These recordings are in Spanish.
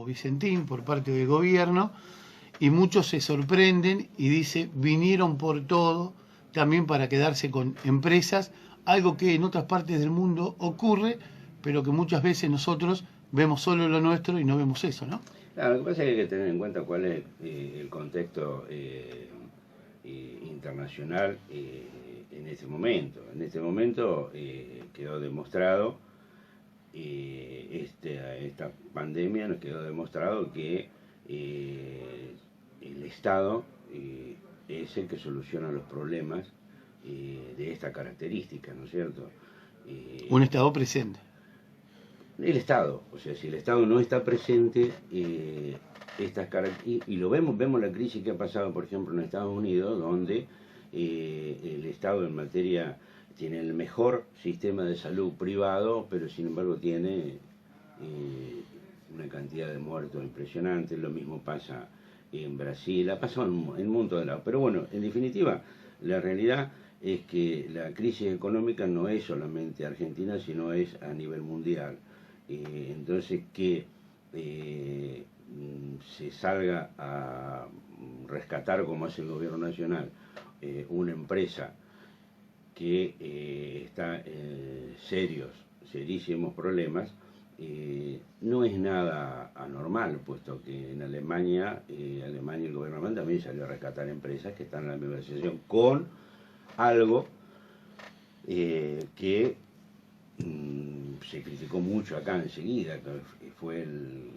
Vicentín por parte del gobierno, y muchos se sorprenden y dicen vinieron por todo también para quedarse con empresas, algo que en otras partes del mundo ocurre, pero que muchas veces nosotros vemos solo lo nuestro y no vemos eso, ¿no? Claro, lo que pasa es que hay que tener en cuenta cuál es el contexto internacional en este momento. En este momento quedó demostrado, esta pandemia nos quedó demostrado que el Estado es el que soluciona los problemas de esta característica, ¿no es cierto? Un Estado presente. El Estado, o sea, si el Estado no está presente, y lo vemos la crisis que ha pasado, por ejemplo, en Estados Unidos, donde el Estado en materia tiene el mejor sistema de salud privado, pero sin embargo tiene una cantidad de muertos impresionante. Lo mismo pasa en Brasil, ha pasado en un montón de lados. Pero bueno, en definitiva, la realidad es que la crisis económica no es solamente argentina, sino es a nivel mundial. Entonces que se salga a rescatar, como hace el gobierno nacional, una empresa que está en serísimos problemas, no es nada anormal, puesto que en Alemania, el gobierno alemán también salió a rescatar empresas que están en la misma situación, con algo que se criticó mucho acá enseguida, que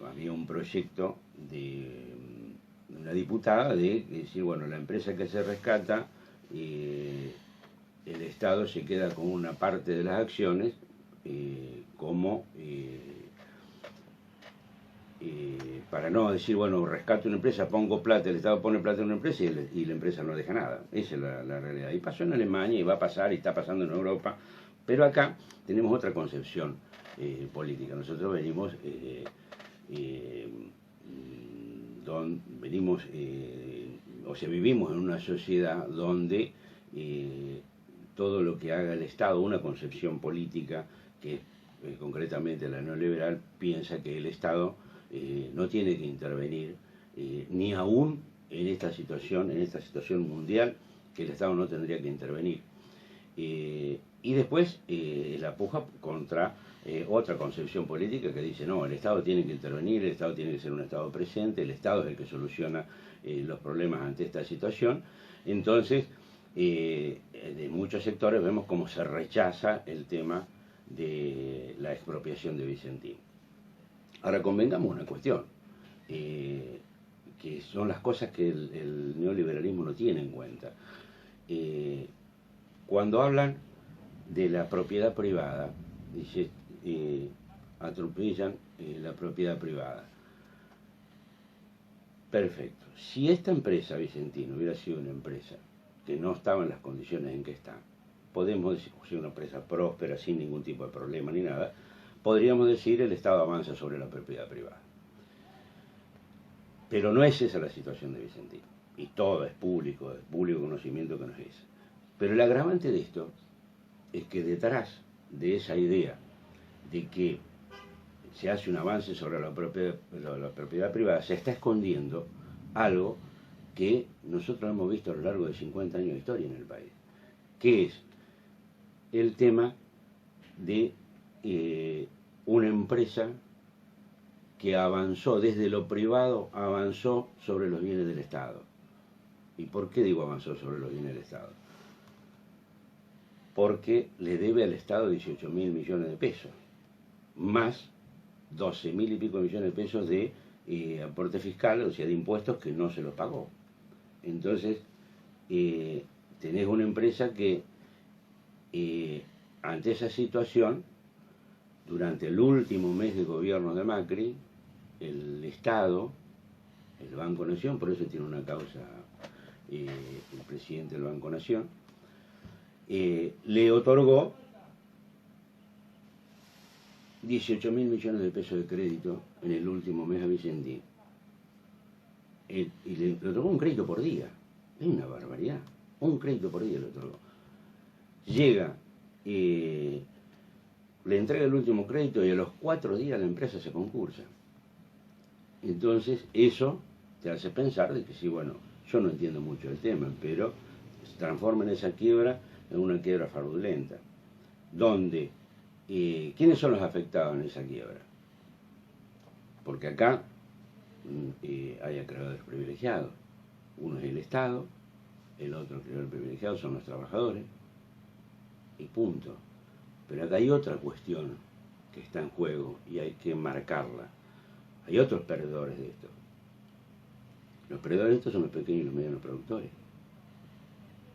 había un proyecto de una diputada de decir, bueno, la empresa que se rescata, el Estado se queda con una parte de las acciones, para no decir, bueno, rescato una empresa, pongo plata, el Estado pone plata en una empresa y la empresa no deja nada. Esa es la realidad. Y pasó en Alemania y va a pasar y está pasando en Europa. Pero acá tenemos otra concepción política. Nosotros venimos, vivimos en una sociedad donde todo lo que haga el Estado, una concepción política que concretamente la neoliberal, piensa que el Estado no tiene que intervenir, ni aún en esta situación mundial, que el Estado no tendría que intervenir. Y después la puja contra otra concepción política que dice, no, el Estado tiene que intervenir, el Estado tiene que ser un Estado presente, el Estado es el que soluciona los problemas ante esta situación. Entonces, de muchos sectores vemos cómo se rechaza el tema de la expropiación de Vicentín. Ahora convengamos una cuestión, que son las cosas que el neoliberalismo no tiene en cuenta. Cuando hablan de la propiedad privada, dice, atropellan la propiedad privada. Perfecto. Si esta empresa, Vicentín, hubiera sido una empresa que no estaba en las condiciones en que está, podemos decir, si una empresa próspera, sin ningún tipo de problema ni nada, podríamos decir el Estado avanza sobre la propiedad privada. Pero no es esa la situación de Vicentín. Y todo es público conocimiento que no es esa. Pero el agravante de esto es que detrás de esa idea de que se hace un avance sobre la propiedad privada, se está escondiendo algo que nosotros hemos visto a lo largo de 50 años de historia en el país, que es el tema de una empresa que avanzó desde lo privado, avanzó sobre los bienes del Estado. ¿Y por qué digo avanzó sobre los bienes del Estado? Porque le debe al Estado 18.000 millones de pesos, más 12.000 y pico millones de pesos de aporte fiscal, o sea, de impuestos que no se los pagó. Entonces, tenés una empresa que, ante esa situación, durante el último mes de gobierno de Macri, el Estado, el Banco Nación, por eso tiene una causa el presidente del Banco Nación, le otorgó 18.000 millones de pesos de crédito en el último mes a Vicentín. Y le otorgó un crédito por día. Es una barbaridad. Un crédito por día le otorgó. Llega, le entrega el último crédito y a los 4 días la empresa se concursa. Entonces eso te hace pensar de que sí, bueno, yo no entiendo mucho el tema, pero se transforma en esa quiebra en una quiebra fraudulenta, donde ¿quiénes son los afectados en esa quiebra? Porque acá hay acreedores privilegiados. Uno es el Estado, el otro acreedor privilegiado son los trabajadores, y punto. Pero acá hay otra cuestión que está en juego y hay que marcarla. Hay otros perdedores de esto. Los perdedores de esto son los pequeños y los medianos productores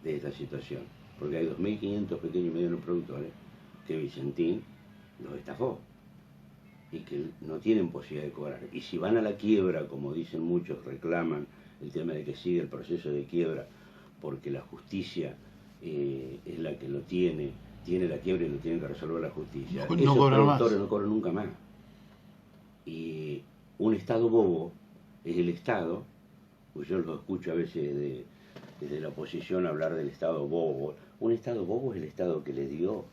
de esta situación. Porque hay 2.500 pequeños y medianos productores que Vicentín los estafó y que no tienen posibilidad de cobrar. Y si van a la quiebra, como dicen muchos, reclaman el tema de que sigue el proceso de quiebra porque la justicia es la que lo tiene la quiebra y lo tiene que resolver la justicia. No Esos cobran productores más. no cobran nunca más. Y un Estado bobo es el Estado, pues yo lo escucho a veces desde la oposición hablar del Estado bobo. Un Estado bobo es el Estado que le dio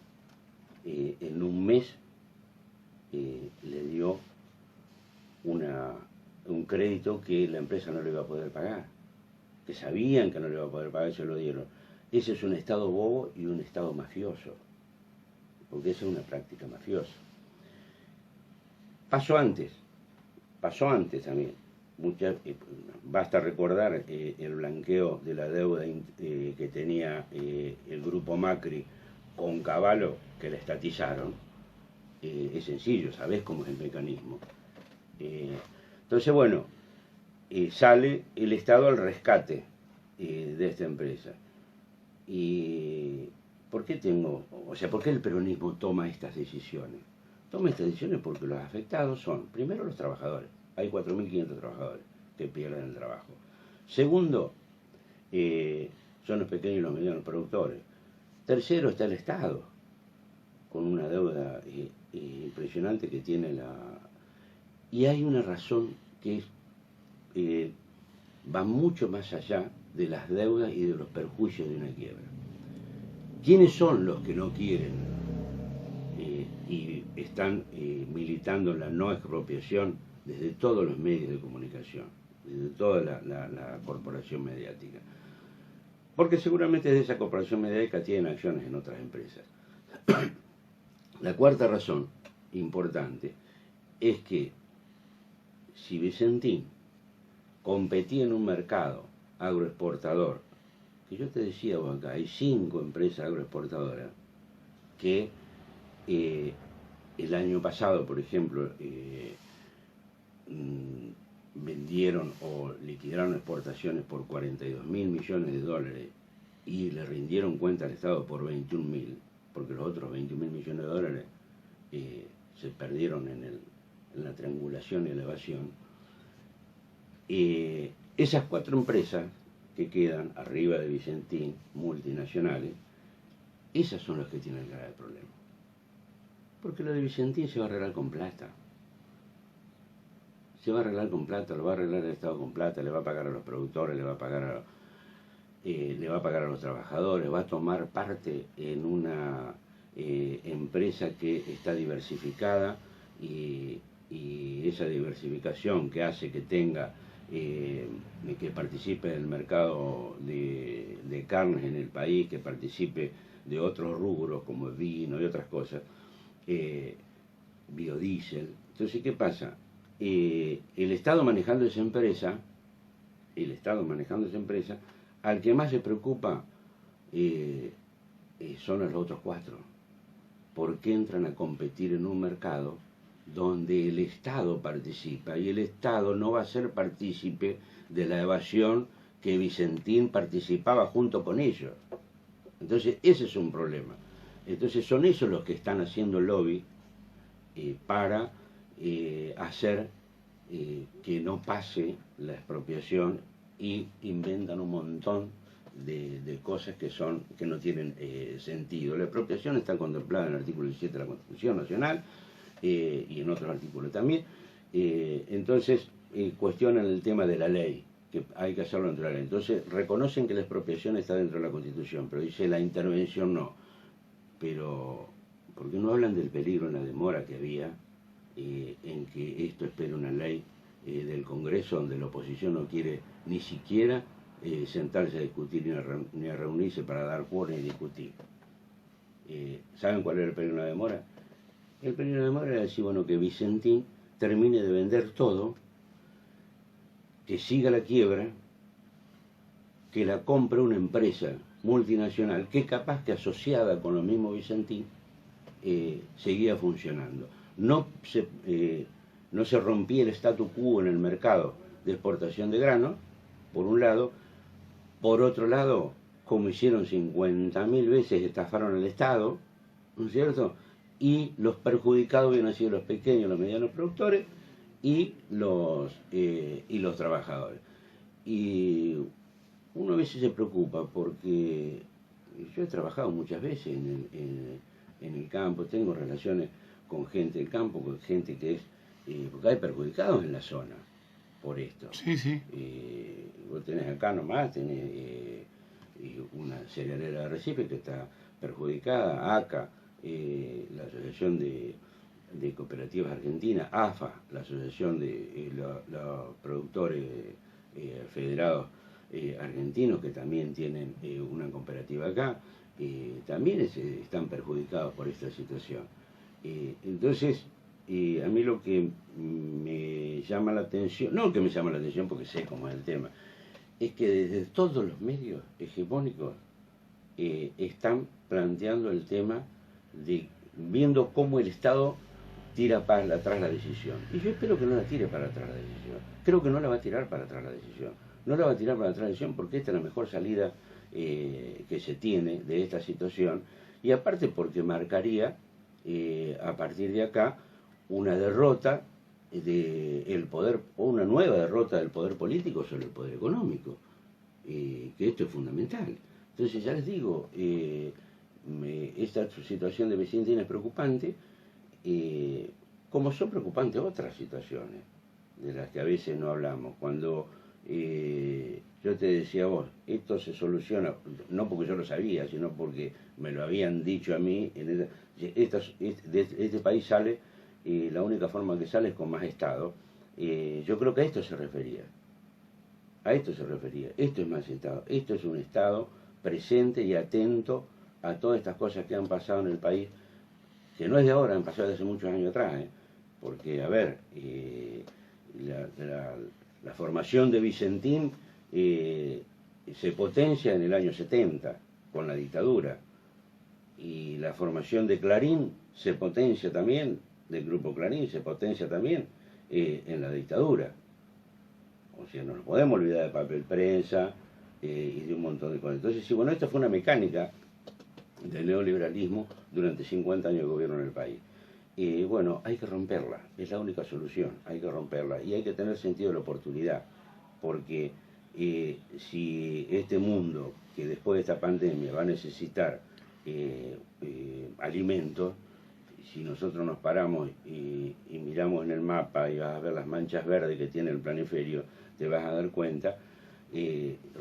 en un mes le dio un crédito que la empresa no le iba a poder pagar, que sabían que no le iba a poder pagar y se lo dieron. Ese es un Estado bobo y un Estado mafioso, porque esa es una práctica mafiosa. Pasó antes también. Basta recordar el blanqueo de la deuda que tenía el grupo Macri con Cavallo, que la estatizaron. Es sencillo, sabés cómo es el mecanismo. Entonces, bueno, sale el Estado al rescate de esta empresa. ¿Y por qué por qué el peronismo toma estas decisiones? Toma estas decisiones porque los afectados son, primero, los trabajadores. Hay 4.500 trabajadores que pierden el trabajo. Segundo, son los pequeños y los medianos productores. Tercero, está el Estado, con una deuda impresionante que tiene Y hay una razón que va mucho más allá de las deudas y de los perjuicios de una quiebra. ¿Quiénes son los que no quieren y están militando en la no expropiación desde todos los medios de comunicación, desde toda la corporación mediática? Porque seguramente desde esa corporación mediática tienen acciones en otras empresas. La cuarta razón importante es que si Vicentín competía en un mercado agroexportador, que yo te decía vos acá, hay 5 empresas agroexportadoras que el año pasado, por ejemplo, vendieron o liquidaron exportaciones por 42.000 millones de dólares y le rindieron cuenta al Estado por 21.000, porque los otros 21.000 millones de dólares se perdieron en la triangulación y la evasión. Esas 4 empresas que quedan arriba de Vicentín, multinacionales, esas son las que tienen el grave problema. Porque lo de Vicentín se va a arreglar con plata. Se va a arreglar con plata, lo va a arreglar el Estado con plata, le va a pagar a los productores, le va a pagar a los trabajadores, va a tomar parte en una empresa que está diversificada y esa diversificación que hace que tenga que participe en el mercado de carnes en el país, que participe de otros rubros como el vino y otras cosas, biodiesel. Entonces, ¿qué pasa? El Estado manejando esa empresa, al que más se preocupa son los otros 4, porque entran a competir en un mercado donde el Estado participa y el Estado no va a ser partícipe de la evasión que Vicentín participaba junto con ellos. Entonces ese es un problema. Entonces son esos los que están haciendo lobby para hacer que no pase la expropiación y inventan un montón de cosas que no tienen sentido. La expropiación está contemplada en el artículo 17 de la Constitución Nacional y en otros artículos también. Entonces cuestionan el tema de la ley, que hay que hacerlo dentro de la ley. Entonces reconocen que la expropiación está dentro de la Constitución, pero dice la intervención no. Pero, ¿por qué no hablan del peligro en la demora que había en que esto espere una ley del Congreso? Congreso donde la oposición no quiere ni siquiera sentarse a discutir ni a reunirse para dar quórum y discutir. ¿Saben cuál era el peligro de la demora? El peligro de la demora era decir, bueno, que Vicentín termine de vender todo, que siga la quiebra, que la compre una empresa multinacional que capaz que asociada con lo mismo Vicentín seguía funcionando. No se rompía el statu quo en el mercado de exportación de grano, por un lado. Por otro lado, como hicieron 50.000 veces, estafaron al Estado, ¿no es cierto? Y los perjudicados habían sido los pequeños, los medianos productores y los trabajadores. Y uno a veces se preocupa porque yo he trabajado muchas veces en el campo, tengo relaciones con gente del campo, con gente que es, porque hay perjudicados en la zona por esto. Sí, sí. Vos tenés acá nomás, tenés una cerealera de Recife que está perjudicada, ACA, la Asociación de Cooperativas Argentinas, AFA, la Asociación de los Productores Federados Argentinos, que también tienen una cooperativa acá, también están perjudicados por esta situación. Entonces, a mí lo que me llama la atención, no que me llama la atención porque sé cómo es el tema, es que desde todos los medios hegemónicos están planteando el tema de viendo cómo el Estado tira para atrás la decisión. Y yo espero que no la tire para atrás la decisión. Creo que no la va a tirar para atrás la decisión. No la va a tirar para atrás la decisión porque esta es la mejor salida que se tiene de esta situación. Y aparte porque marcaría a partir de acá una derrota del poder, o una nueva derrota del poder político sobre el poder económico, que esto es fundamental. Entonces ya les digo, esta situación de Vicentín es preocupante, como son preocupantes otras situaciones, de las que a veces no hablamos. Cuando yo te decía a vos, esto se soluciona, no porque yo lo sabía, sino porque me lo habían dicho a mí, de este país sale, la única forma que sale es con más Estado. Yo creo que a esto se refería. A esto se refería. Esto es más Estado. Esto es un Estado presente y atento a todas estas cosas que han pasado en el país, que no es de ahora, han pasado desde hace muchos años atrás. Porque, a ver, la formación de Vicentín se potencia en el año 70, con la dictadura. Y la formación de Clarín se potencia también, del grupo Clarín, se potencia también en la dictadura. O sea, no nos podemos olvidar de papel prensa y de un montón de cosas. Entonces, sí, bueno, esta fue una mecánica del neoliberalismo durante 50 años de gobierno en el país. Bueno, hay que romperla, es la única solución, hay que romperla. Y hay que tener sentido de la oportunidad, porque si este mundo, que después de esta pandemia va a necesitar alimentos, si nosotros nos paramos y miramos en el mapa y vas a ver las manchas verdes que tiene el planiferio, te vas a dar cuenta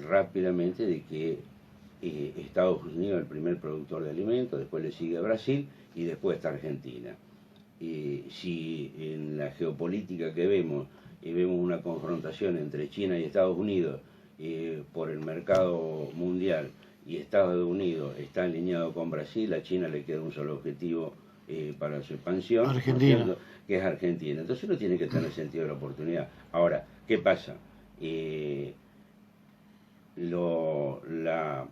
rápidamente de que Estados Unidos es el primer productor de alimentos, después le sigue Brasil y después está Argentina. Si en la geopolítica que vemos, vemos una confrontación entre China y Estados Unidos por el mercado mundial, y Estados Unidos está alineado con Brasil, a China le queda un solo objetivo para su expansión, Argentina, ¿no? Que es Argentina. Entonces uno tiene que tener sentido de la oportunidad. Ahora, ¿qué pasa? La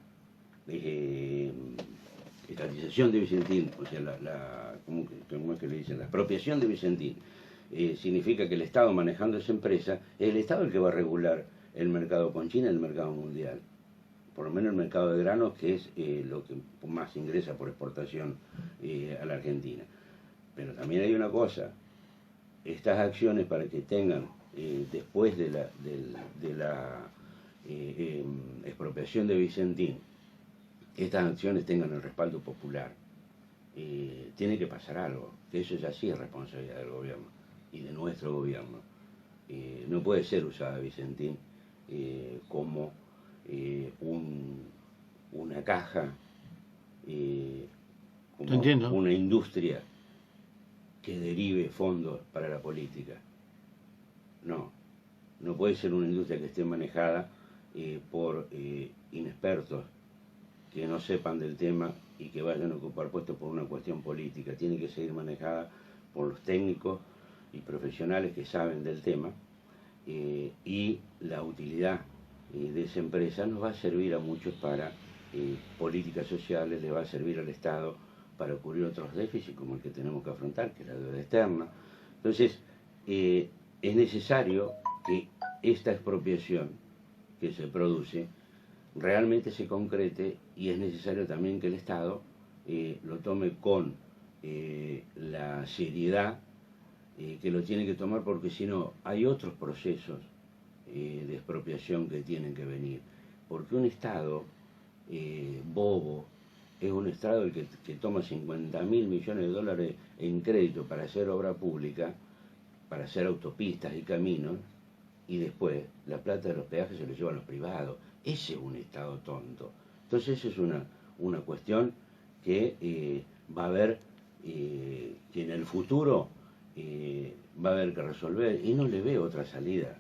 estatización de Vicentín, o sea, ¿cómo es que le dicen? La expropiación de Vicentín, significa que el Estado manejando esa empresa, es el Estado el que va a regular el mercado con China y el mercado mundial. Por lo menos el mercado de granos, que es lo que más ingresa por exportación a la Argentina. Pero también hay una cosa, estas acciones para que tengan, después de la expropiación de Vicentín, estas acciones tengan el respaldo popular, tiene que pasar algo, que eso ya sí es responsabilidad del gobierno y de nuestro gobierno. No puede ser usada Vicentín como una caja, como una industria que derive fondos para la política. No, no puede ser una industria que esté manejada por inexpertos que no sepan del tema y que vayan a ocupar puestos por una cuestión política. Tiene que seguir manejada por los técnicos y profesionales que saben del tema, y la utilidad de esa empresa nos va a servir a muchos para políticas sociales, le va a servir al Estado para cubrir otros déficits como el que tenemos que afrontar, que es la deuda externa. Entonces, es necesario que esta expropiación que se produce realmente se concrete, y es necesario también que el Estado lo tome con la seriedad que lo tiene que tomar, porque si no, hay otros procesos de expropiación que tienen que venir. Porque un Estado bobo es un Estado el que toma 50.000 millones de dólares en crédito para hacer obra pública, para hacer autopistas y caminos, y después la plata de los peajes se lo llevan los privados. Ese es un Estado tonto. Entonces esa es una cuestión que va a haber, que en el futuro va a haber que resolver, y no le veo otra salida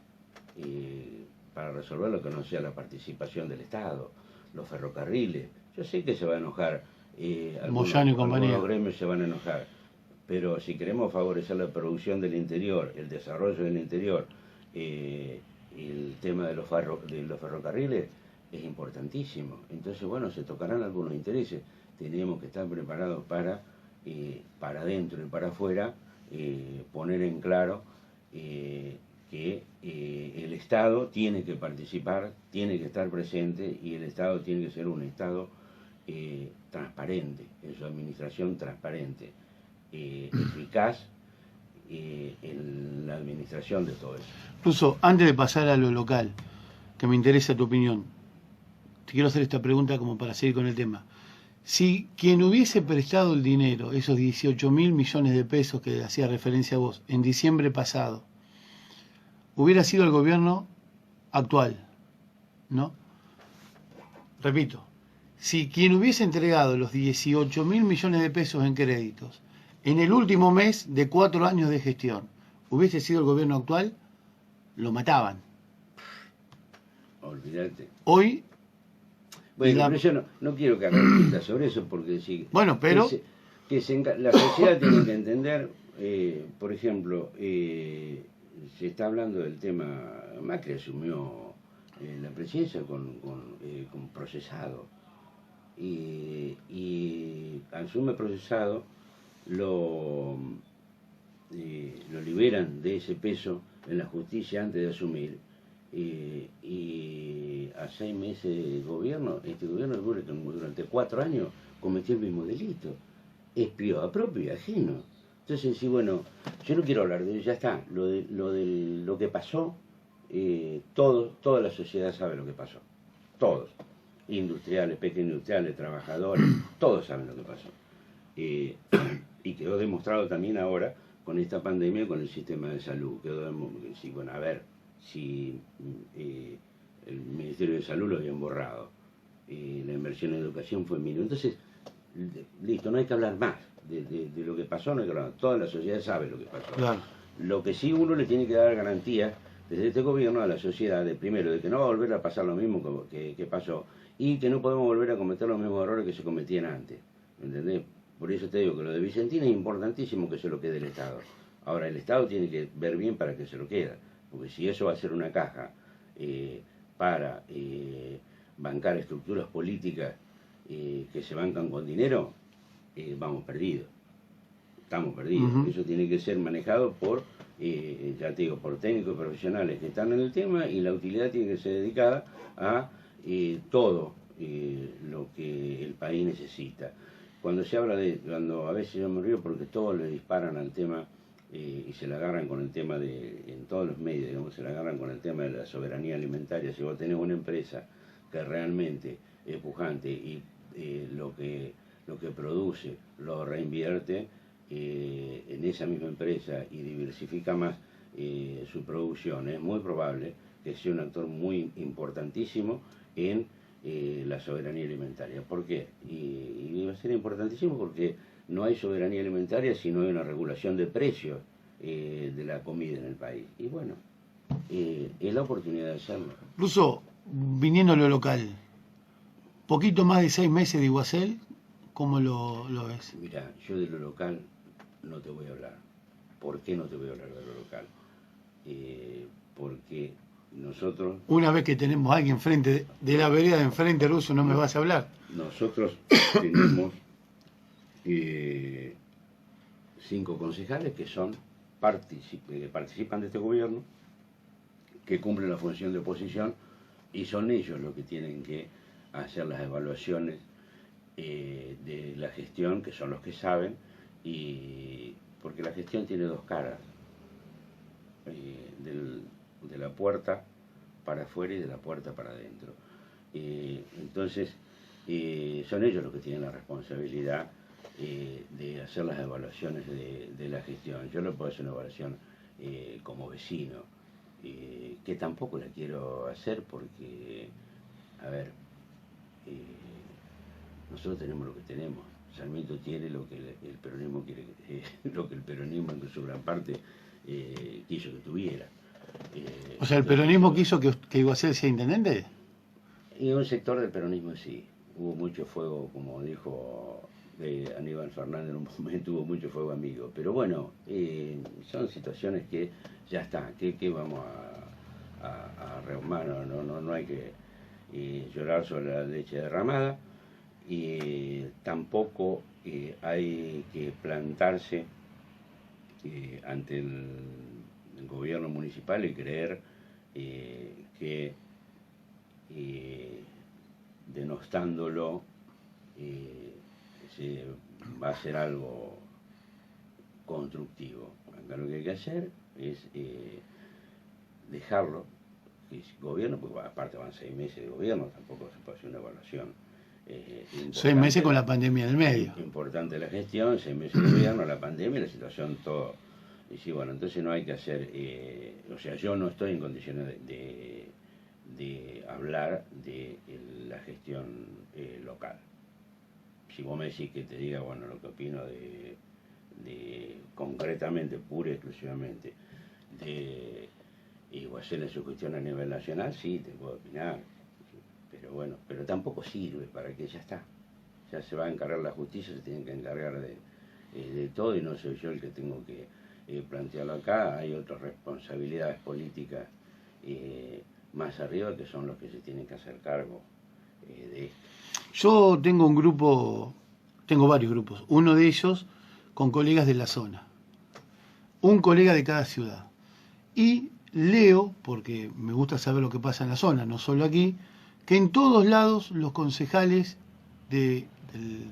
para resolverlo que no sea la participación del Estado. Los ferrocarriles, yo sé que se va a enojar, algunos gremios se van a enojar, pero si queremos favorecer la producción del interior, el desarrollo del interior, el tema de los ferrocarriles es importantísimo. Entonces, bueno, se tocarán algunos intereses. Tenemos que estar preparados para adentro y para afuera, poner en claro que el Estado tiene que participar, tiene que estar presente, y el Estado tiene que ser un Estado transparente, en su administración transparente, eficaz en la administración de todo eso. Incluso, antes de pasar a lo local, que me interesa tu opinión, te quiero hacer esta pregunta como para seguir con el tema. Si quien hubiese prestado el dinero, esos 18.000 millones de pesos que hacía referencia a vos, en diciembre pasado, hubiera sido el gobierno actual, ¿no? Repito, si quien hubiese entregado los 18.000 millones de pesos en créditos en el último mes de 4 años de gestión hubiese sido el gobierno actual, lo mataban. Olvídate. Hoy... Bueno, pero yo no quiero que hagan pistas sobre eso, porque si... Bueno, pero... la sociedad tiene que entender, por ejemplo, se está hablando del tema. Macri asumió la presidencia con procesado, y asume procesado, lo liberan de ese peso en la justicia antes de asumir, y a 6 meses de gobierno, este gobierno durante 4 años cometió el mismo delito, espió a propio y ajeno. Entonces, sí, bueno, yo no quiero hablar de ello, ya está, lo que pasó, toda la sociedad sabe lo que pasó, todos, industriales, pequeños industriales, trabajadores, todos saben lo que pasó, y quedó demostrado también ahora con esta pandemia, con el sistema de salud. Bueno, a ver, si el Ministerio de Salud lo habían borrado, la inversión en educación fue mínima. Entonces, listo, no hay que hablar más de lo que pasó, no hay que hablar. Toda la sociedad sabe lo que pasó. Claro. Lo que sí uno le tiene que dar garantía desde este gobierno a la sociedad, primero, de que no va a volver a pasar lo mismo que pasó, y que no podemos volver a cometer los mismos errores que se cometían antes. ¿Entendés? Por eso te digo que lo de Vicentín es importantísimo que se lo quede el Estado. Ahora, el Estado tiene que ver bien para que se lo quede, porque si eso va a ser una caja para bancar estructuras políticas que se bancan con dinero, vamos perdidos. Estamos perdidos. Uh-huh. Eso tiene que ser manejado por, ya te digo, por técnicos profesionales que están en el tema, y la utilidad tiene que ser dedicada a todo lo que el país necesita. Cuando se habla cuando a veces yo me río porque todos le disparan al tema y se la agarran con el tema en todos los medios, digamos, se la agarran con el tema de la soberanía alimentaria. Si vos tenés una empresa que realmente es pujante y lo que produce lo reinvierte en esa misma empresa y diversifica más su producción, es muy probable que sea un actor muy importantísimo en la soberanía alimentaria. ¿Por qué? Y va a ser importantísimo porque no hay soberanía alimentaria si no hay una regulación de precios de la comida en el país. Y bueno, es la oportunidad de hacerlo. Russo, viniendo a lo local, poquito más de 6 meses de Iguacel, ¿cómo lo ves? Mira, yo de lo local no te voy a hablar. ¿Por qué no te voy a hablar de lo local? Porque nosotros... Una vez que tenemos a alguien frente de la vereda de enfrente, Russo, ¿no me vas a hablar? Nosotros tenemos 5 concejales que son participan de este gobierno, que cumplen la función de oposición, y son ellos los que tienen que hacer las evaluaciones de la gestión, que son los que saben, y porque la gestión tiene 2 caras, de la puerta para afuera y de la puerta para adentro. Entonces, son ellos los que tienen la responsabilidad de hacer las evaluaciones de la gestión. Yo le puedo hacer una evaluación como vecino, que tampoco la quiero hacer porque, a ver, nosotros tenemos lo que tenemos. Sarmiento tiene lo que el peronismo quiere, lo que el peronismo en su gran parte quiso que tuviera. O sea, ¿el peronismo quiso que Iguacel sea intendente? Y un sector del peronismo sí. Hubo mucho fuego, como dijo Aníbal Fernández en un momento, hubo mucho fuego amigo. Pero bueno, son situaciones que ya está. ¿Qué vamos a rehumar? No hay que llorar sobre la leche derramada. Y tampoco hay que plantarse ante el gobierno municipal y creer que denostándolo se va a hacer algo constructivo. Acá lo que hay que hacer es dejarlo, que el gobierno, porque aparte van 6 meses de gobierno, tampoco se puede hacer una evaluación. 6 meses con la pandemia en el medio. Importante la gestión, 6 meses de gobierno, la pandemia, la situación, todo. Y sí, bueno, entonces no hay que hacer, o sea, yo no estoy en condiciones de hablar de la gestión local. Si vos me decís que te diga, bueno, lo que opino de concretamente, pura y exclusivamente, de Iguacel en su cuestión a nivel nacional, sí, te puedo opinar. Pero bueno, pero tampoco sirve, para que ya está. Ya se va a encargar la justicia, se tienen que encargar de todo, y no soy yo el que tengo que plantearlo acá. Hay otras responsabilidades políticas más arriba que son los que se tienen que hacer cargo de esto. Yo tengo un grupo, tengo varios grupos, uno de ellos con colegas de la zona, un colega de cada ciudad. Y leo, porque me gusta saber lo que pasa en la zona, no solo aquí, que en todos lados los concejales de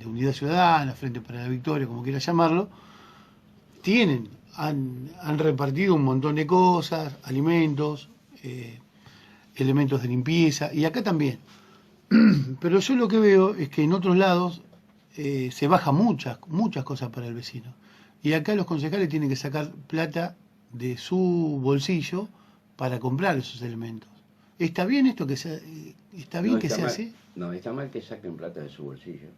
Unidad Ciudadana, Frente para la Victoria, como quiera llamarlo, han repartido un montón de cosas, alimentos, elementos de limpieza, y acá también. Pero yo lo que veo es que en otros lados se baja muchas cosas para el vecino. Y acá los concejales tienen que sacar plata de su bolsillo para comprar esos elementos. ¿Está bien esto que se, está bien No que está sea mal, así? no, está mal que saquen plata de su bolsillo.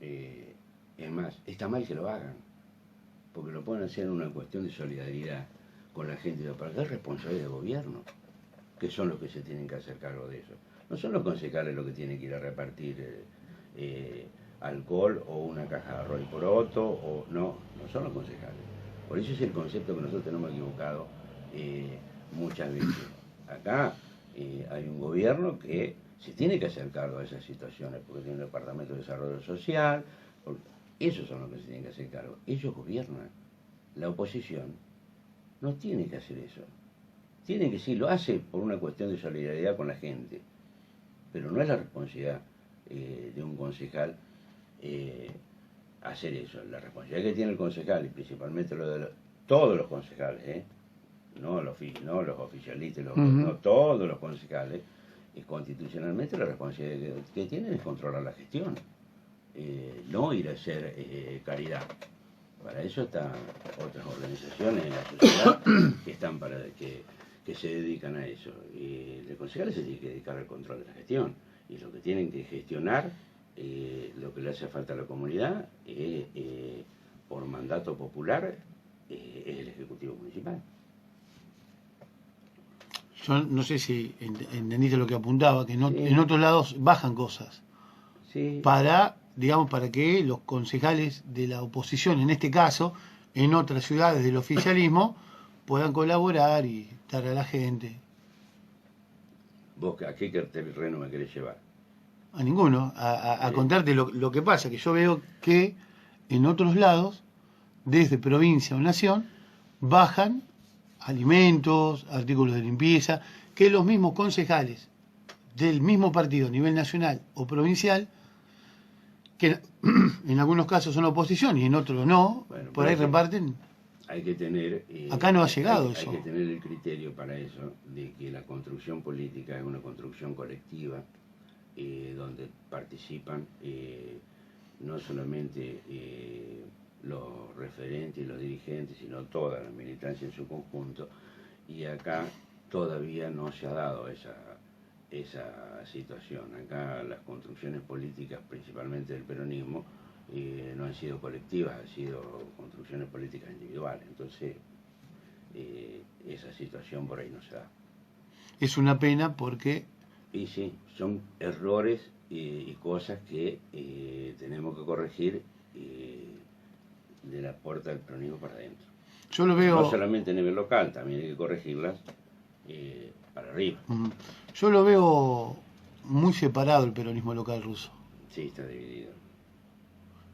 Es más, está mal que lo hagan, porque lo pueden hacer en una cuestión de solidaridad con la gente, para que es responsabilidad del gobierno, que son los que se tienen que hacer cargo de eso. No son los concejales los que tienen que ir a repartir alcohol o una caja de arroz y poroto, o no son los concejales. Por eso es el concepto que nosotros tenemos equivocado muchas veces. Acá hay un gobierno que se tiene que hacer cargo de esas situaciones, porque tiene un departamento de desarrollo social, esos son los que se tienen que hacer cargo. Ellos gobiernan. La oposición no tiene que hacer eso. Tiene que, sí, lo hace por una cuestión de solidaridad con la gente, pero no es la responsabilidad de un concejal hacer eso. La responsabilidad que tiene el concejal, y principalmente todos los concejales, no los oficialistas, no todos los concejales, constitucionalmente la responsabilidad que tienen es controlar la gestión, no ir a hacer caridad. Para eso están otras organizaciones en la sociedad que están para que se dedican a eso. Los concejales se tienen que dedicar al control de la gestión, y lo que tienen que gestionar, lo que le hace falta a la comunidad, por mandato popular, es el Ejecutivo Municipal. Yo no sé si entendiste lo que apuntaba, que Sí. en otros lados bajan cosas Sí, para, digamos, para que los concejales de la oposición, en este caso, en otras ciudades del oficialismo, puedan colaborar y dar a la gente. vos a qué terreno me querés llevar. A ninguno, a Eh, contarte lo que pasa, que yo veo que en otros lados, desde provincia o nación, bajan alimentos, artículos de limpieza, que los mismos concejales del mismo partido a nivel nacional o provincial, que en algunos casos son oposición y en otros no, bueno, por pero ahí reparten. hay que tener Acá no ha llegado hay eso. que tener el criterio para eso de que la construcción política es una construcción colectiva donde participan no solamente los referentes y los dirigentes, sino toda la militancia en su conjunto, y acá todavía no se ha dado esa situación. Acá las construcciones políticas, principalmente del peronismo, no han sido colectivas, han sido construcciones políticas individuales. Entonces, esa situación por ahí no se da. Es una pena porque Y sí, son errores y cosas que tenemos que corregir de la puerta del peronismo para adentro. yo lo No veo, solamente a nivel local, también hay que corregirlas para arriba. yo lo veo muy separado el peronismo local ruso. Sí, está dividido.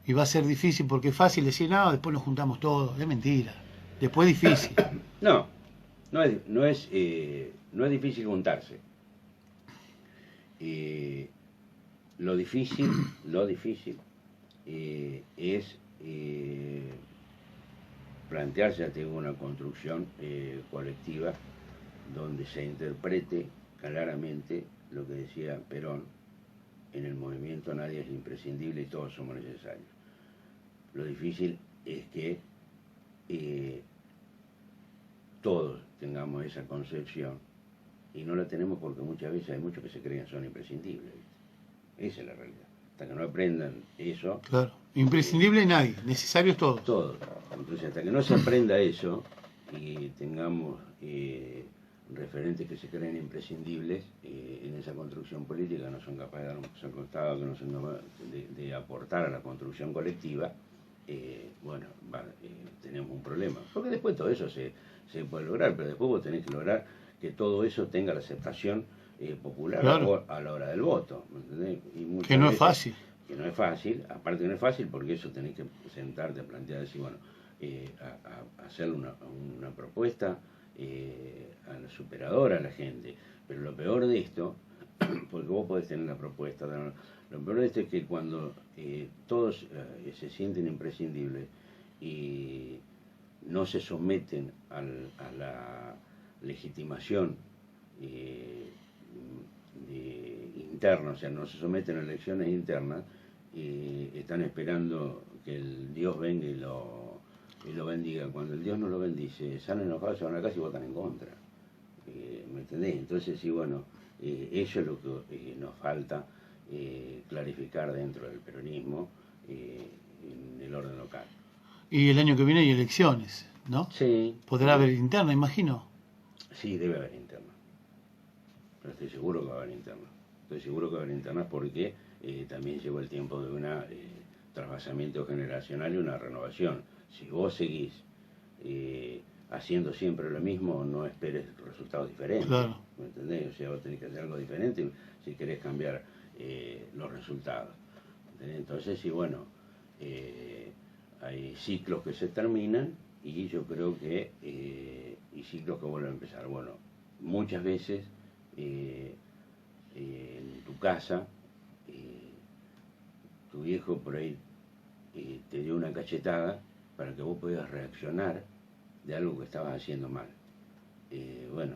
Y va a ser difícil porque es fácil decir, no, después nos juntamos todos. Es mentira. Después es difícil. No, no es difícil juntarse. Lo difícil es plantearse ante una construcción colectiva donde se interprete claramente lo que decía Perón: en el movimiento nadie es imprescindible y todos somos necesarios. Lo difícil es que todos tengamos esa concepción, y no la tenemos porque muchas veces hay muchos que se creen que son imprescindibles, ¿viste? Esa es la realidad. Hasta que no aprendan eso, Claro. Imprescindible nadie, necesarios todos. todo. Entonces, hasta que no se aprenda eso y tengamos referentes que se creen imprescindibles en esa construcción política, no son capaces de dar un paso al costado, que no son capaces de aportar a la construcción colectiva, bueno, tenemos un problema. Porque después todo eso se puede lograr, pero después vos tenés que lograr que todo eso tenga la aceptación popular, Claro, a la hora del voto, ¿me entendés? Y muchas que no es veces, fácil. que no es fácil, aparte que no es fácil porque eso tenés que sentarte a plantear, decir, bueno, a hacerle una propuesta a la superadora a la gente. Pero lo peor de esto, porque vos podés tener la propuesta, lo peor de esto es que cuando todos se sienten imprescindibles y no se someten a la legitimación interna, o sea, no se someten a elecciones internas, están esperando que el Dios venga y lo bendiga. Cuando el Dios no lo bendice, salen enojados, se van a la casa y votan en contra. ¿Me entendés? Entonces, sí, bueno, eso es lo que nos falta clarificar dentro del peronismo en el orden local. Y el año que viene hay elecciones, ¿no? Sí, Podrá haber interna, imagino. sí, debe haber interna. Pero estoy seguro que va a haber interna. Estoy seguro que va a haber internas porque también llegó el tiempo de un trasvasamiento generacional y una renovación. Si vos seguís haciendo siempre lo mismo, no esperes resultados diferentes. Claro. ¿Me entendés? O sea, vos tenés que hacer algo diferente si querés cambiar los resultados. ¿Entendés? Entonces, sí, bueno, hay ciclos que se terminan y yo creo que y ciclos que vuelven a empezar. Bueno, muchas veces en tu casa tu viejo por ahí te dio una cachetada para que vos puedas reaccionar de algo que estabas haciendo mal. Bueno,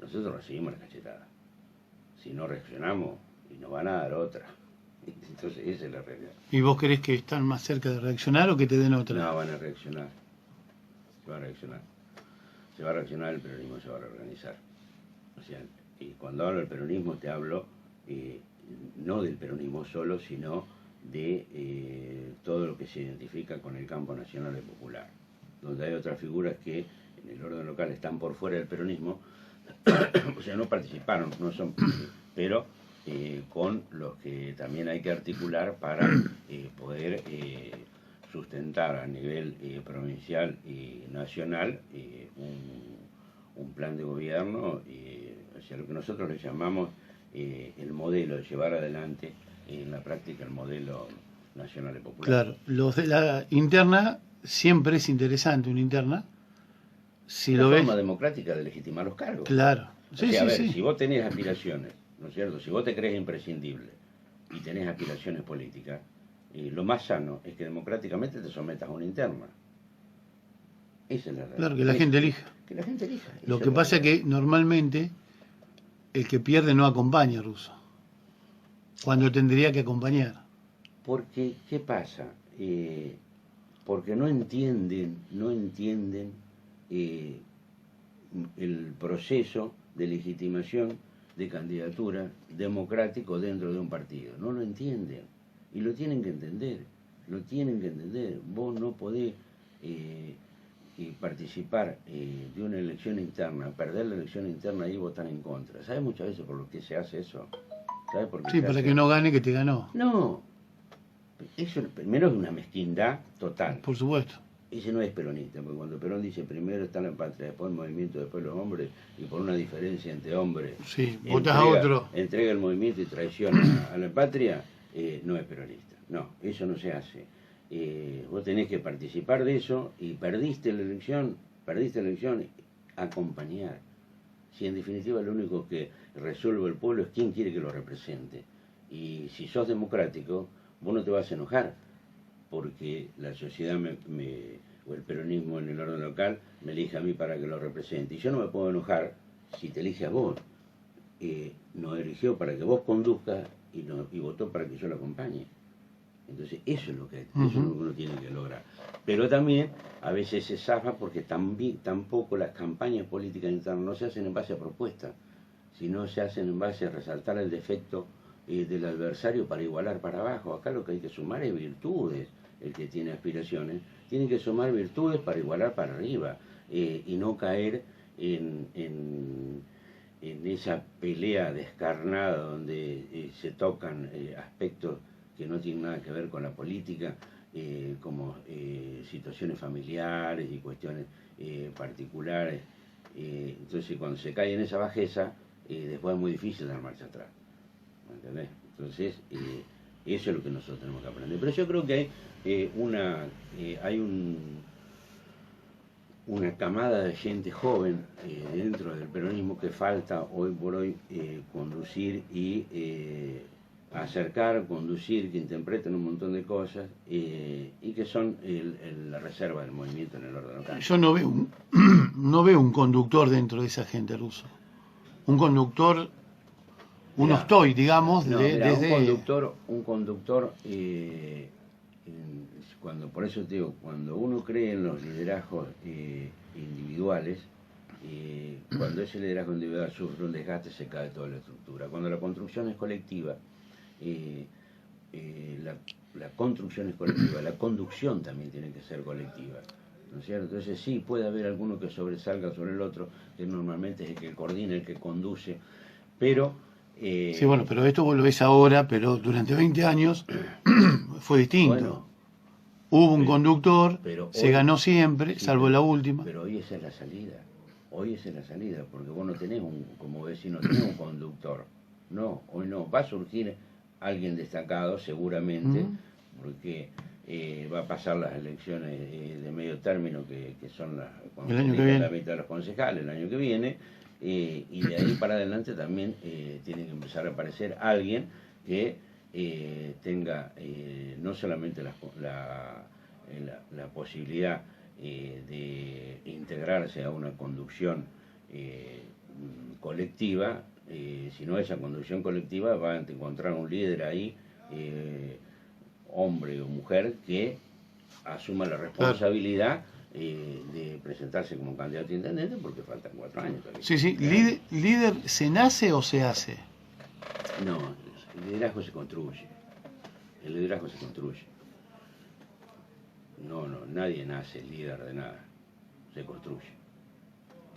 nosotros recibimos la cachetada. Si no reaccionamos, y nos van a dar otra. Entonces esa es la realidad. ¿Y vos creés que están más cerca de reaccionar o que te den otra? No, van a reaccionar. Se va a reaccionar. Se va a reaccionar, el peronismo se va a reorganizar. O sea, y cuando hablo del peronismo te hablo no del peronismo solo, sino de todo lo que se identifica con el campo nacional y popular, donde hay otras figuras que en el orden local están por fuera del peronismo, o sea, no participaron, no son, pero con los que también hay que articular para poder sustentar a nivel provincial y nacional un plan de gobierno, o sea, lo que nosotros le llamamos el modelo, de llevar adelante en la práctica el modelo nacional y popular. Claro, los de la interna siempre es interesante, una interna. Si Una lo forma ves, democrática de legitimar los cargos. claro. O Sí, sea, a sí, ver, sí. si vos tenés aspiraciones, ¿no es cierto? Si vos te crees imprescindible y tenés aspiraciones políticas, lo más sano es que democráticamente te sometas a una interna. Esa es la realidad. Claro, que la gente elija. Que la gente elija. Lo Esa que la pasa es realidad. que normalmente el que pierde no acompaña, Russo, cuando tendría que acompañar. Porque, ¿qué pasa? Porque no entienden eh, el proceso de legitimación de candidatura democrático dentro de un partido. No lo entienden. Y lo tienen que entender. Lo tienen que entender. Vos no podés participar de una elección interna, perder la elección interna y votar en contra. ¿Sabes muchas veces por lo que se hace eso? ¿Sabes por qué Sí, se para hace? que no gane, que te ganó. No, eso primero es una mezquindad total. Por supuesto. Ese no es peronista, porque cuando Perón dice primero está la patria, después el movimiento, después los hombres, y por una diferencia entre hombres, Sí, votás a otro. entrega el movimiento y traiciona a la patria, no es peronista. No, eso no se hace. Vos tenés que participar de eso y perdiste la elección, acompañar. Si en definitiva lo único que resuelve el pueblo es quién quiere que lo represente. Y si sos democrático, vos no te vas a enojar porque la sociedad o el peronismo en el orden local me elige a mí para que lo represente. Y yo no me puedo enojar si te elige a vos. Nos eligió para que vos conduzcas y votó para que yo lo acompañe. Entonces eso es lo que uno tiene que lograr. Pero también a veces se zafa porque tampoco las campañas políticas internas no se hacen en base a propuestas, sino se hacen en base a resaltar el defecto del adversario para igualar para abajo. Acá lo que hay que sumar es virtudes. El que tiene aspiraciones tiene que sumar virtudes para igualar para arriba y no caer en esa pelea descarnada donde se tocan aspectos que no tienen nada que ver con la política, como situaciones familiares y cuestiones particulares. Entonces cuando se cae en esa bajeza, después es muy difícil dar marcha atrás. ¿Entendés? Entonces, eso es lo que nosotros tenemos que aprender. Pero yo creo que hay una camada de gente joven dentro del peronismo que falta hoy por hoy conducir y conducir, que interpreten un montón de cosas y que son la reserva del movimiento en el orden local. Yo no veo no veo un conductor dentro de esa gente, Russo. Un conductor, uno estoy, digamos, No, desde... un conductor por eso te digo, cuando uno cree en los liderazgos individuales, cuando ese liderazgo individual sufre un desgaste se cae toda la estructura. Cuando la construcción es colectiva, la construcción es colectiva, la conducción también tiene que ser colectiva, ¿no es cierto? Entonces sí, puede haber alguno que sobresalga sobre el otro, que normalmente es el que coordina, el que conduce, pero... sí, bueno, pero esto vos lo ves ahora, pero durante 20 años fue distinto. Bueno, hubo un conductor, se hoy, ganó siempre, sí, salvo la última. Pero hoy esa es la salida. Hoy esa es la salida, porque vos no tenés como vecino, no tenés un conductor. No, hoy no. Va a surgir alguien destacado, seguramente, porque va a pasar las elecciones de medio término, que son el año que viene. La mitad de los concejales el año que viene, y de ahí para adelante también tiene que empezar a aparecer alguien que tenga no solamente la posibilidad de integrarse a una conducción colectiva, sino esa conducción colectiva va a encontrar un líder ahí, hombre o mujer, que asuma la responsabilidad de presentarse como candidato a intendente, porque faltan 4 años todavía. Sí, sí. ¿Líder se nace o se hace? No, el liderazgo se construye. El liderazgo se construye. No, nadie nace líder de nada. Se construye.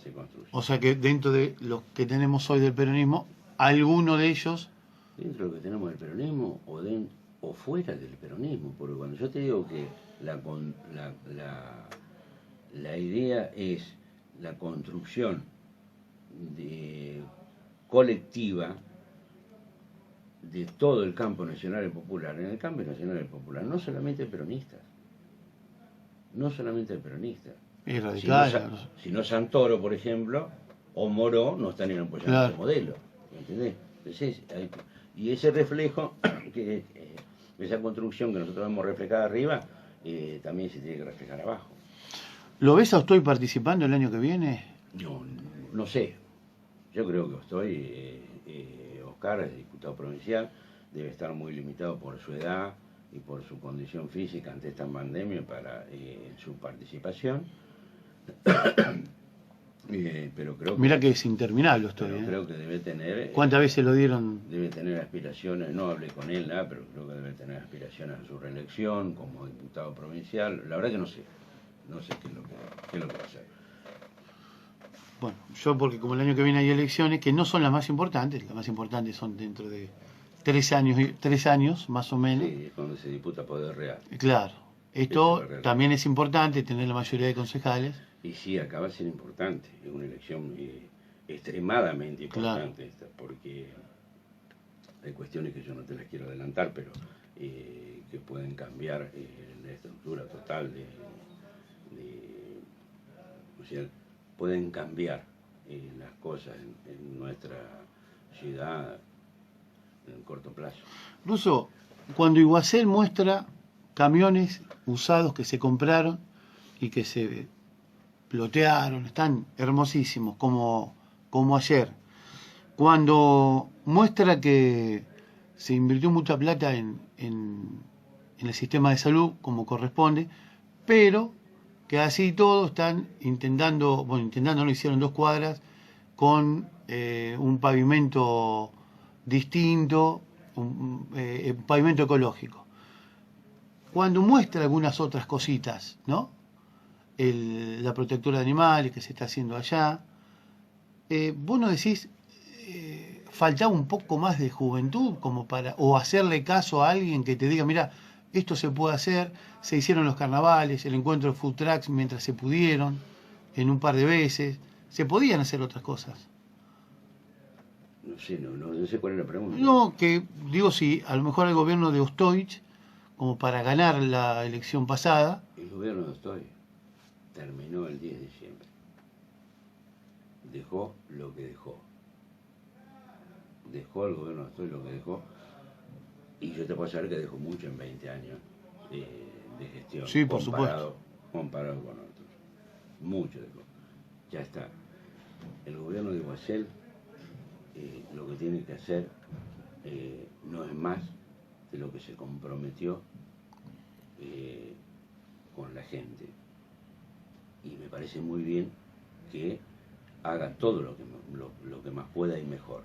se construye. O sea que dentro de los que tenemos hoy del peronismo, alguno de ellos... Dentro de lo que tenemos del peronismo o fuera del peronismo, porque cuando yo te digo que la idea es la construcción colectiva de todo el campo nacional y popular, en el campo nacional y popular, no solamente peronistas, Es radical. sino Santoro, por ejemplo, o Moró no están apoyando Claro. ese modelo, ¿entendés? Entonces, y ese reflejo, esa construcción que nosotros vemos reflejada arriba, también se tiene que reflejar abajo. ¿Lo ves a Ostoy participando el año que viene? No sé, yo creo que Oscar es diputado provincial, debe estar muy limitado por su edad y por su condición física ante esta pandemia para su participación. Pero creo Mira que es interminable Ostoy. creo que debe tener... ¿Cuántas veces lo dieron? Debe tener aspiraciones, no hablé con él nada, pero creo que debe tener aspiraciones a su reelección como diputado provincial. La verdad que no sé qué es lo que va a hacer. Bueno, yo porque como el año que viene hay elecciones que no son las más importantes son dentro de 3 años más o menos. Sí, es cuando se disputa poder real. Claro, esto Real. también es importante, tener la mayoría de concejales. Y sí, acá va a ser importante, es una elección extremadamente importante esta, porque hay cuestiones que yo no te las quiero adelantar, pero que pueden cambiar la estructura total o sea, pueden cambiar las cosas en nuestra ciudad en el corto plazo. Russo, cuando Iguacel muestra camiones usados que se compraron y que se plotearon, están hermosísimos, como ayer. Cuando muestra que se invirtió mucha plata en el sistema de salud, como corresponde, pero que así todo están intentando, no hicieron 2 cuadras con un pavimento distinto, un pavimento ecológico. Cuando muestra algunas otras cositas, ¿no? La protectora de animales que se está haciendo allá, vos no decís, faltaba un poco más de juventud como o hacerle caso a alguien que te diga, mira, esto se puede hacer, se hicieron los carnavales, el encuentro de food trucks mientras se pudieron, en un par de veces, se podían hacer otras cosas. No sé cuál es la pregunta. No, que digo, si a lo mejor el gobierno de Ostoich, como para ganar la elección pasada. El gobierno de Ostoich terminó el 10 de diciembre. Dejó lo que dejó. Dejó el gobierno de Ostoich lo que dejó. Y yo te puedo saber que dejó mucho en 20 años de gestión. Sí, por supuesto. Comparado con otros. Mucho dejó. Ya está. El gobierno de Iguacel lo que tiene que hacer no es más de lo que se comprometió con la gente. Y me parece muy bien que haga todo lo que más pueda y mejor.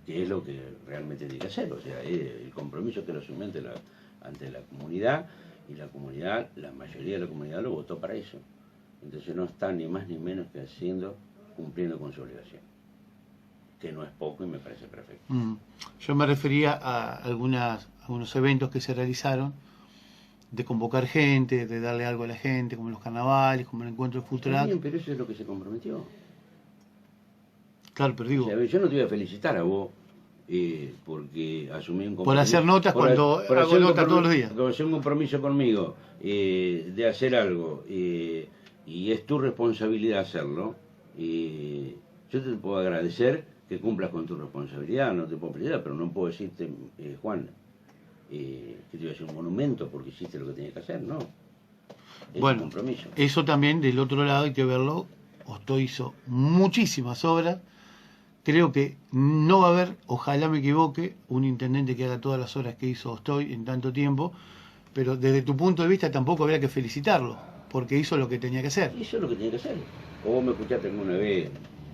Que es lo que realmente tiene que hacer. O sea, el compromiso que lo asume ante la comunidad, y la mayoría de la comunidad lo votó para eso. Entonces no está ni más ni menos que cumpliendo con su obligación. Que no es poco y me parece perfecto. Yo me refería a algunos eventos que se realizaron, de convocar gente, de darle algo a la gente, como los carnavales, como el encuentro de food truck. Bien, pero eso es lo que se comprometió. Claro, pero digo... O sea, yo no te voy a felicitar a vos porque asumí un compromiso... Por hacer notas cuando hago notas todos los días. Por hacer un compromiso conmigo de hacer algo y es tu responsabilidad hacerlo. Yo te puedo agradecer que cumplas con tu responsabilidad, no te puedo felicitar, pero no puedo decirte, Juan, que te voy a hacer un monumento porque hiciste lo que tenías que hacer, no. Es un compromiso. Eso también del otro lado hay que verlo. Ostoy hizo muchísimas obras. Creo que no va a haber, ojalá me equivoque, un intendente que haga todas las obras que hizo Ostoy en tanto tiempo, pero desde tu punto de vista tampoco habría que felicitarlo, porque hizo lo que tenía que hacer. Hizo lo que tenía que hacer. O vos me escuchaste alguna vez,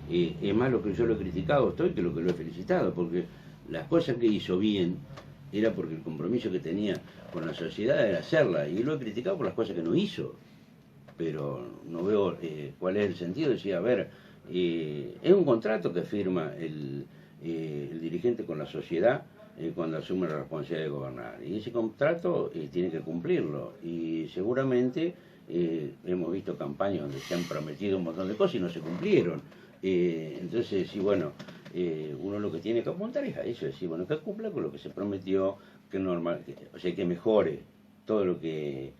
es más lo que yo lo he criticado a Ostoy que lo que lo he felicitado, porque las cosas que hizo bien era porque el compromiso que tenía con la sociedad era hacerla, y lo he criticado por las cosas que no hizo. pero no veo cuál es el sentido. Decía, a ver, es un contrato que firma el dirigente con la sociedad cuando asume la responsabilidad de gobernar, y ese contrato tiene que cumplirlo, y seguramente hemos visto campañas donde se han prometido un montón de cosas y no se cumplieron. Entonces, sí, bueno, uno lo que tiene que apuntar es a eso, es decir, bueno, que cumpla con lo que se prometió, que normal, o sea, que mejore todo lo que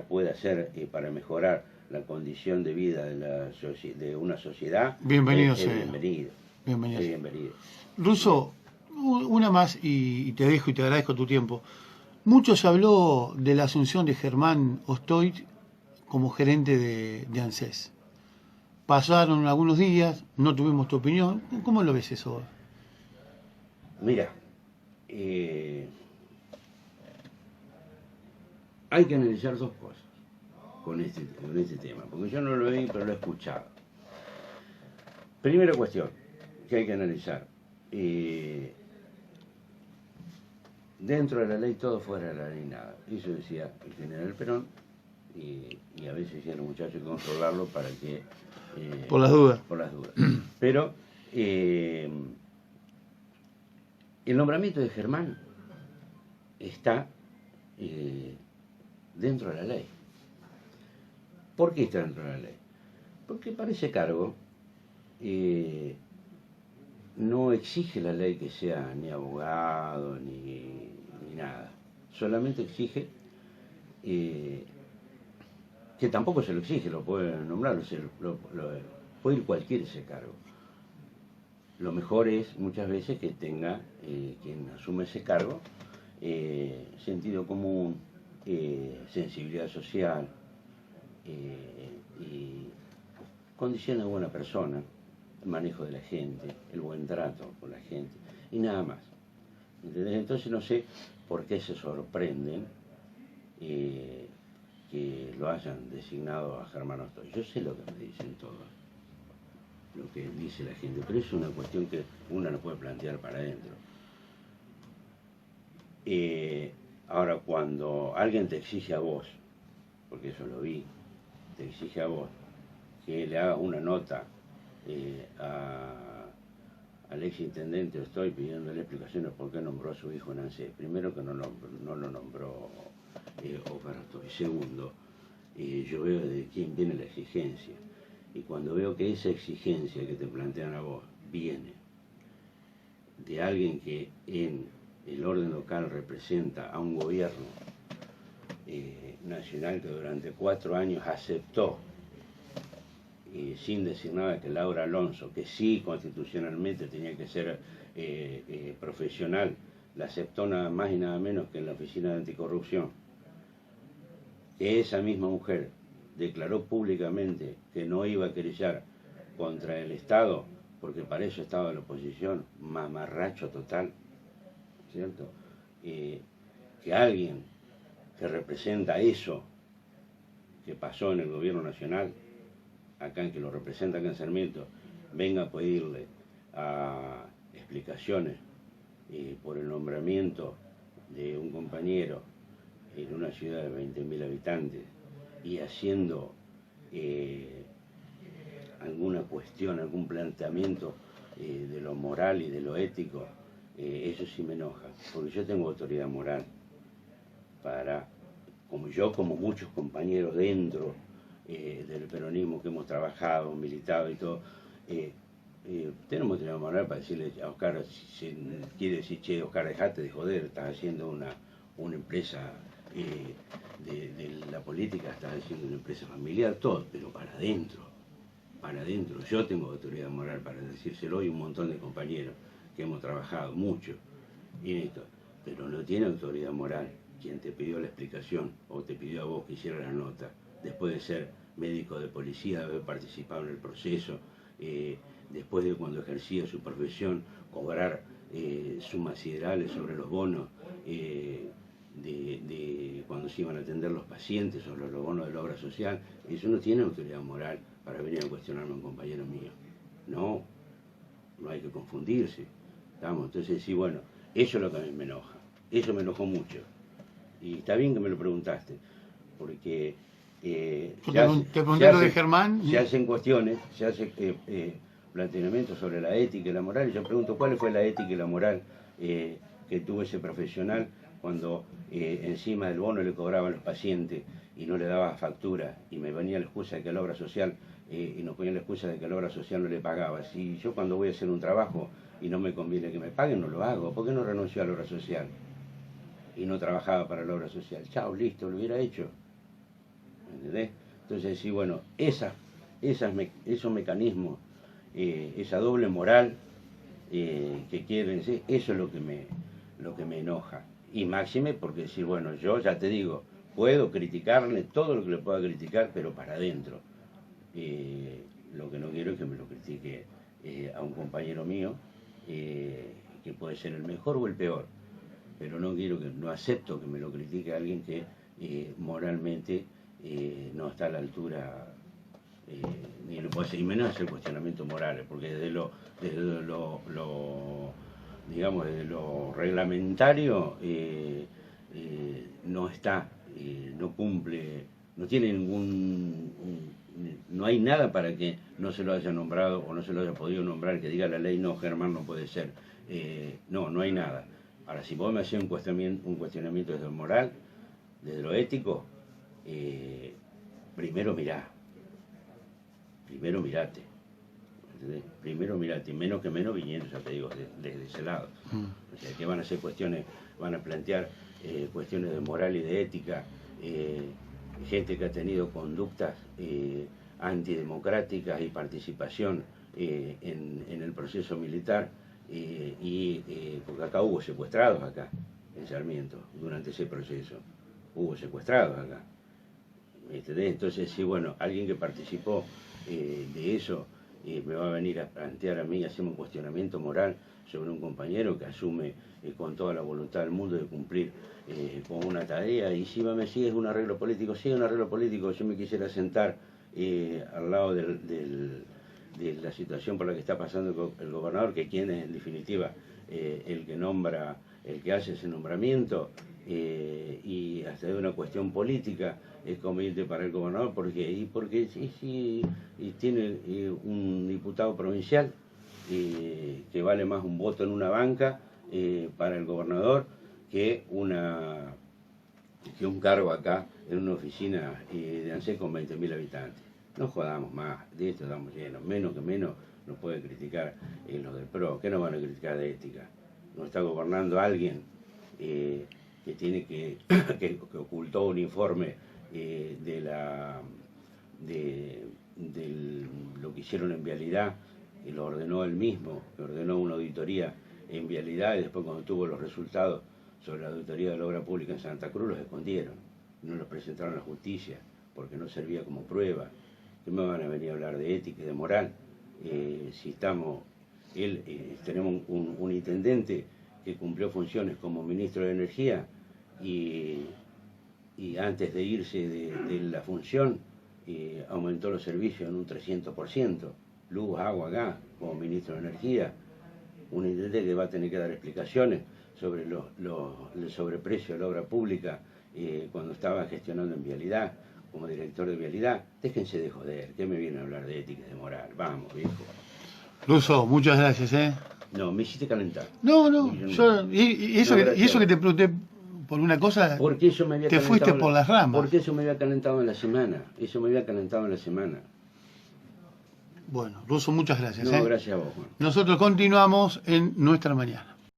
pueda hacer para mejorar la condición de vida de una sociedad. Bienvenido Es sea. bienvenido. Bienvenido. Es bienvenido. Russo, una más y te dejo y te agradezco tu tiempo. Mucho se habló de la asunción de Germán Ostoich como gerente de ANSES. Pasaron algunos días, no tuvimos tu opinión. ¿Cómo lo ves eso? Mira, hay que analizar dos cosas con este tema, porque yo no lo vi, pero lo he escuchado. Primera cuestión que hay que analizar. Dentro de la ley todo, fuera de la ley nada. Eso decía el general Perón, y a veces decían los muchachos que controlarlo para que... por las dudas. Por las dudas. Pero el nombramiento de Germán está dentro de la ley. ¿Por qué está dentro de la ley? Porque para ese cargo no exige la ley que sea ni abogado ni nada. Solamente exige que tampoco se lo exige, lo puede nombrar, puede ir cualquiera ese cargo. Lo mejor es muchas veces que tenga quien asume ese cargo sentido común, sensibilidad social y condiciones de buena persona, el manejo de la gente, el buen trato con la gente y nada más. ¿Entendés? Entonces no sé por qué se sorprenden que lo hayan designado a Germán Ostoich. Yo sé lo que me dicen todos, lo que dice la gente, pero es una cuestión que uno no puede plantear para adentro. Ahora, cuando alguien te exige a vos, porque eso lo vi, te exige a vos que le hagas una nota al ex intendente Ostoich pidiéndole explicaciones por qué nombró a su hijo en ANSES. Primero, que no lo nombró Óscar Ostoich. Segundo, yo veo de quién viene la exigencia, y cuando veo que esa exigencia que te plantean a vos viene de alguien que en el orden local representa a un gobierno nacional que durante 4 años aceptó, sin decir nada, que Laura Alonso, que sí constitucionalmente tenía que ser profesional, la aceptó nada más y nada menos que en la Oficina de Anticorrupción, que esa misma mujer declaró públicamente que no iba a querellar contra el Estado porque para eso estaba la oposición, mamarracho total, ¿cierto? Que alguien que representa eso que pasó en el gobierno nacional, acá, que lo representa acá en Sarmiento, venga a pedirle explicaciones por el nombramiento de un compañero en una ciudad de 20.000 habitantes y haciendo alguna cuestión, algún planteamiento de lo moral y de lo ético, eso sí me enoja, porque yo tengo autoridad moral para, como muchos compañeros dentro del peronismo que hemos trabajado, militado y todo, tenemos autoridad moral para decirle a Oscar, si quiere decir, che, Oscar, dejate de joder, estás haciendo una empresa de la política, estás haciendo una empresa familiar, todo, pero para adentro. Yo tengo autoridad moral para decírselo, y un montón de compañeros que hemos trabajado mucho en esto, pero no tiene autoridad moral quien te pidió la explicación o te pidió a vos que hicieras la nota, después de ser médico de policía, de haber participado en el proceso, después de, cuando ejercía su profesión, cobrar sumas siderales sobre los bonos de cuando se iban a atender los pacientes, sobre los bonos de la obra social. Eso no tiene autoridad moral para venir a cuestionarme a un compañero mío. No hay que confundirse. ¿Estamos? Entonces, sí, bueno, eso es lo que a mí me enoja. Eso me enojó mucho. Y está bien que me lo preguntaste, porque Te pregunté lo de Germán. Se hacen cuestiones, se hace planteamientos sobre la ética y la moral, y yo pregunto cuál fue la ética y la moral que tuvo ese profesional cuando encima del bono le cobraban los pacientes y no le daba factura, y me venía la excusa de que la obra social, y nos ponía la excusa de que la obra social no le pagaba. Si yo cuando voy a hacer un trabajo y no me conviene que me paguen, no lo hago. ¿Por qué no renunció a la obra social? Y no trabajaba para la obra social. Chao, listo, lo hubiera hecho. ¿Entendés? Entonces, sí, bueno, esos mecanismos, esa doble moral que quieren decir, eso es lo que me enoja. Y máxime porque decir, bueno, yo ya te digo, puedo criticarle todo lo que le pueda criticar, pero para adentro. Lo que no quiero es que me lo critique a un compañero mío, que puede ser el mejor o el peor, pero no acepto que me lo critique a alguien que moralmente no está a la altura, ni lo puede hacer, y menos hacer cuestionamientos morales, porque desde lo reglamentario no está, no cumple, no tiene no hay nada para que no se lo haya nombrado o no se lo haya podido nombrar, que diga la ley, no, Germán no puede ser. No hay nada. Ahora, si vos me hacés un cuestionamiento desde lo moral, desde lo ético, primero mirate. ¿Entendés? Primero mirate, menos que menos viniendo, ya te digo, desde ese lado. O sea, que van a hacer cuestiones, van a plantear cuestiones de moral y de ética, gente que ha tenido conductas antidemocráticas y participación en el proceso militar, porque acá hubo secuestrados acá, en Sarmiento, durante ese proceso. Hubo secuestrados acá. Entonces, sí, bueno, alguien que participó de eso me va a venir a plantear a mí, hacer un cuestionamiento moral sobre un compañero que asume con toda la voluntad del mundo de cumplir con una tarea, y si me sigue es un arreglo político, sí, un arreglo político. Yo me quisiera sentar al lado de la situación por la que está pasando el gobernador, que quien es en definitiva el que nombra, el que hace ese nombramiento, y hasta de una cuestión política es conveniente para el gobernador, porque tiene un diputado provincial que vale más un voto en una banca para el gobernador que un cargo acá en una oficina de ANSES con 20.000 habitantes. No jodamos más, de esto estamos llenos, menos que menos nos puede criticar los del PRO. ¿Qué nos van a criticar de ética? Nos está gobernando alguien que tiene que ocultó un informe de lo que hicieron en vialidad, y lo ordenó él mismo, que ordenó una auditoría en vialidad, y después cuando tuvo los resultados sobre la auditoría de la obra pública en Santa Cruz los escondieron, no los presentaron a la justicia porque no servía como prueba. ¿Qué me van a venir a hablar de ética y de moral? Si tenemos un intendente que cumplió funciones como ministro de Energía y antes de irse de la función aumentó los servicios en un 300%, luz, agua, gas, como ministro de Energía. Un intendente que va a tener que dar explicaciones sobre el sobreprecio de la obra pública cuando estaba gestionando en vialidad, como director de vialidad. Déjense de joder, ¿qué me vienen a hablar de ética y de moral? Vamos, viejo. Russo, muchas gracias, No, me hiciste calentar. No, y eso que te pregunté por una cosa, porque eso me había te fuiste por las ramas. Porque eso me había calentado en la semana. Bueno, Russo, muchas gracias. No, gracias a vos, Juan. Nosotros continuamos en Nuestra Mañana.